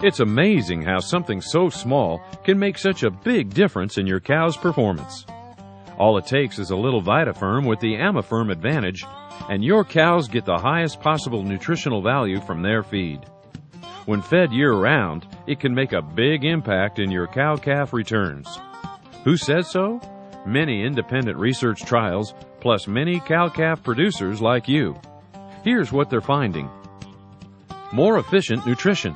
It's amazing how something so small can make such a big difference in your cow's performance. All it takes is a little Vita Ferm with the Amaferm advantage, and your cows get the highest possible nutritional value from their feed. When fed year-round, it can make a big impact in your cow-calf returns. Who says so? Many independent research trials, plus many cow-calf producers like you. Here's what they're finding. More efficient nutrition.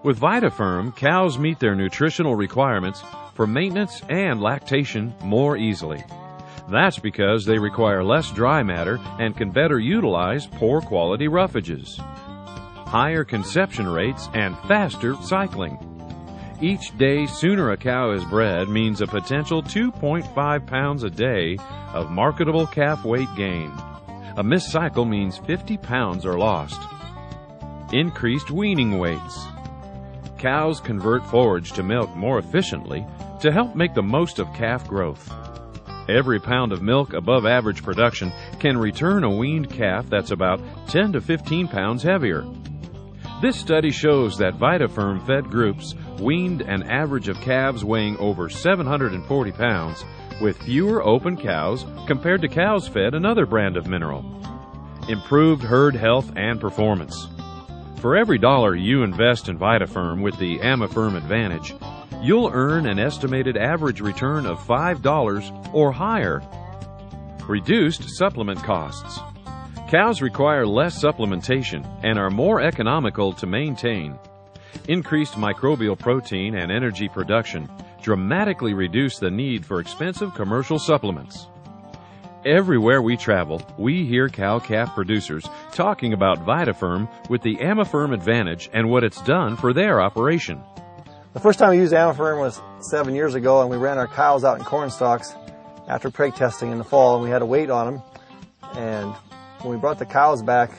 With Vita Ferm, cows meet their nutritional requirements for maintenance and lactation more easily. That's because they require less dry matter and can better utilize poor quality roughages. Higher conception rates and faster cycling. Each day sooner a cow is bred means a potential 2.5 pounds a day of marketable calf weight gain. A missed cycle means 50 pounds are lost. Increased weaning weights. Cows convert forage to milk more efficiently to help make the most of calf growth. Every pound of milk above average production can return a weaned calf that's about 10 to 15 pounds heavier. This study shows that Vita Ferm fed groups weaned an average of calves weighing over 740 pounds with fewer open cows compared to cows fed another brand of mineral. Improved herd health and performance. For every dollar you invest in Vita Ferm with the Amaferm advantage, you'll earn an estimated average return of $5 or higher. Reduced supplement costs. Cows require less supplementation and are more economical to maintain. Increased microbial protein and energy production dramatically reduce the need for expensive commercial supplements. Everywhere we travel, we hear cow-calf producers talking about Vita Ferm with the Amaferm advantage and what it's done for their operation. The first time we used Amaferm was 7 years ago, and we ran our cows out in corn stalks after preg testing in the fall, and we had a weight on them. And when we brought the cows back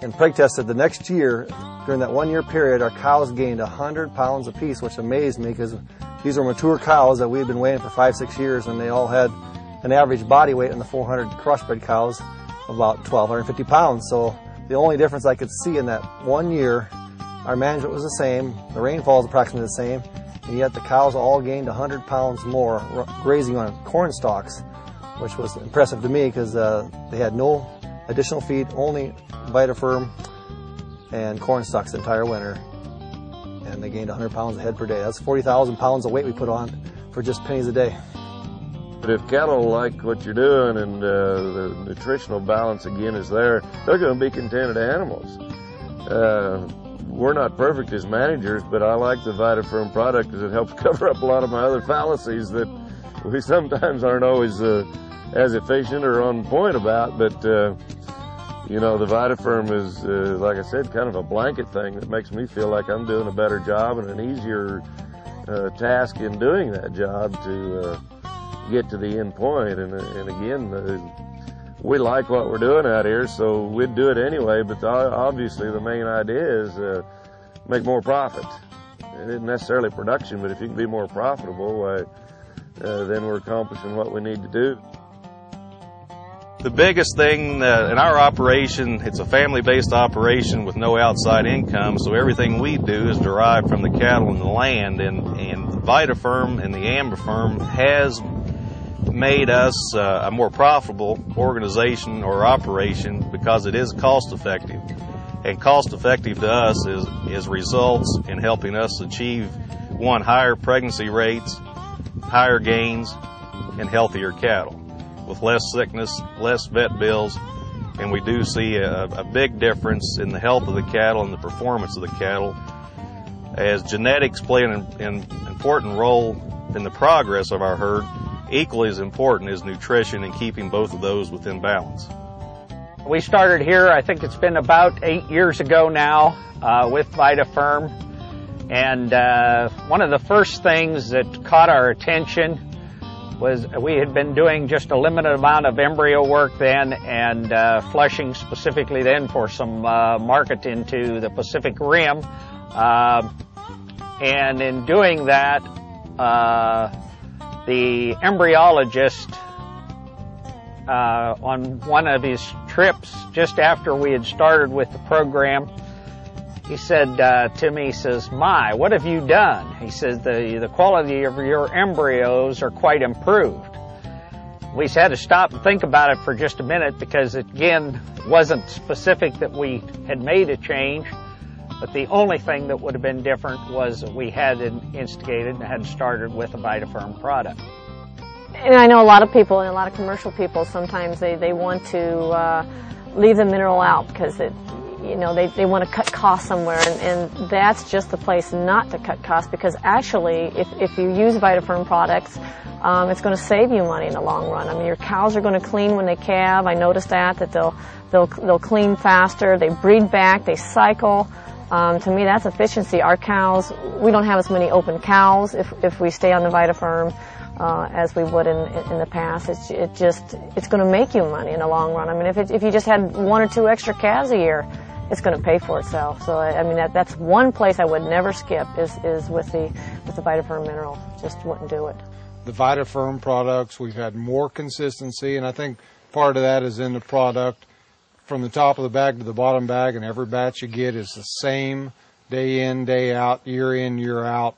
and preg tested the next year, during that 1 year period, our cows gained 100 pounds apiece, which amazed me because these were mature cows that we had been weighing for 5-6 years, and they all had an average body weight in the 400 crossbred cows of about 1,250 pounds. So the only difference I could see in that 1 year, our management was the same, the rainfall was approximately the same, and yet the cows all gained 100 pounds more grazing on corn stalks, which was impressive to me because they had no additional feed, only Vita Ferm and corn stalks the entire winter, and they gained 100 pounds a head per day. That's 40,000 pounds of weight we put on for just pennies a day. But if cattle like what you're doing and the nutritional balance again is there, they're going to be contented animals. We're not perfect as managers, but I like the Vita Ferm product because it helps cover up a lot of my other fallacies that we sometimes aren't always as efficient or on point about. But you know, the Vita Ferm is, like I said, kind of a blanket thing that makes me feel like I'm doing a better job and an easier task in doing that job to get to the end point. And again, we like what we're doing out here, so we'd do it anyway, but obviously the main idea is make more profit. It isn't necessarily production, but if you can be more profitable, then we're accomplishing what we need to do. The biggest thing in our operation, it's a family-based operation with no outside income, so everything we do is derived from the cattle and the land, and the Vita Ferm and the Amaferm has made us a more profitable organization or operation because it is cost effective. And cost effective to us is results in helping us achieve, one, higher pregnancy rates, higher gains, and healthier cattle with less sickness, less vet bills, and we do see a big difference in the health of the cattle and the performance of the cattle, as genetics play an important role in the progress of our herd. Equally as important is nutrition and keeping both of those within balance. We started here, I think it's been about 8 years ago now, with Vita Ferm. And one of the first things that caught our attention was we had been doing just a limited amount of embryo work then and flushing specifically then for some market into the Pacific Rim. And in doing that, the embryologist on one of his trips just after we had started with the program He said to me, he says, "My, what have you done?" He says, the quality of your embryos are quite improved. We had to stop and think about it for just a minute because, again, it wasn't specific that we had made a change, but the only thing that would have been different was that we had instigated and had started with a Vita Ferm product. And I know a lot of people, and a lot of commercial people, sometimes they want to leave the mineral out because they want to cut costs somewhere, and that's just the place not to cut costs, because actually if you use Vita Ferm products, it's going to save you money in the long run. I mean, your cows are going to clean when they calve. I noticed that they'll clean faster, they breed back, they cycle. To me, that's efficiency. Our cows, we don't have as many open cows if we stay on the Vita Ferm as we would in the past. It's going to make you money in the long run. I mean, if you just had 1 or 2 extra calves a year, it's going to pay for itself. So I mean, that's one place I would never skip is with the Vita Ferm mineral. Just wouldn't do it. The Vita Ferm products, we've had more consistency, and I think part of that is in the product. From the top of the bag to the bottom bag, and every batch you get is the same day in, day out, year in, year out.